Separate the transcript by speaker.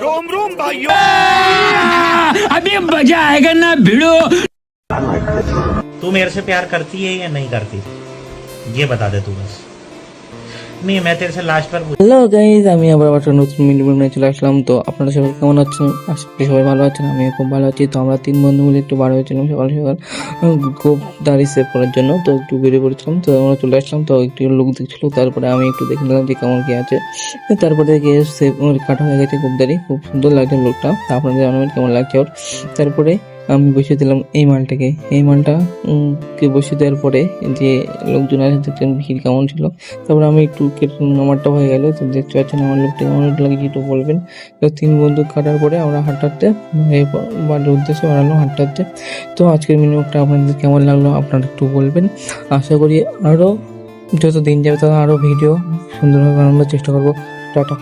Speaker 1: रोम रोम भाइयों,
Speaker 2: अभी मजा आएगा ना भिड़ो।
Speaker 3: तू मेरे से प्यार करती है या नहीं करती, ये बता दे तू बस। नहीं, मैं तेरे से लास्ट पर
Speaker 4: হ্যালো গাইজ, আমি আবার একটা নতুন ভিডিও নিয়ে চলে আসলাম। তো আপনারা সবাই কেমন আছেন? আশা করি সবাই ভালো আছেন, আমি খুব ভালো আছি। তো আমরা 3 বন্ধু মিলে একটু বার হয়েছিলাম সকাল সকাল খুব দাড়ি সেভ করার জন্য। তো একটু বেরিয়ে পড়েছিলাম, তো আমরা চলে আসলাম। তো একটু লোক দেখছিল, তারপরে আমি একটু দেখে নিলাম যে কেমন কি আছে। তারপরে গিয়ে সেভ কাটা হয়ে গেছে খুব দাড়ি, খুব সুন্দর লাগছে লোকটা। তা আপনাদের জানাবেন কেমন লাগছে ওর। তারপরে আমি বসিয়ে দিলাম এই মালটাকে, এই মালটা কে বসিয়ে দেওয়ার পরে যে লোকজন আছে দেখছেন ভিড় কেমন ছিল। তারপরে আমি একটু আমারটা হয়ে গেল। তো দেখতে পাচ্ছেন আমার লোকটা কেমন লাগে একটু বলবেন। তো 3 বন্ধু কাটার পরে আমরা হাঁটতে বাড়ির উদ্দেশ্যে বাড়ালাম হাঁটতে। তো আজকের মিনিমামটা আপনাদের কেমন লাগলো আপনারা একটু বলবেন। আশা করি আরও যত দিন যাবে তত আরও ভিডিও সুন্দরভাবে বানানোর চেষ্টা করবো। টাটা।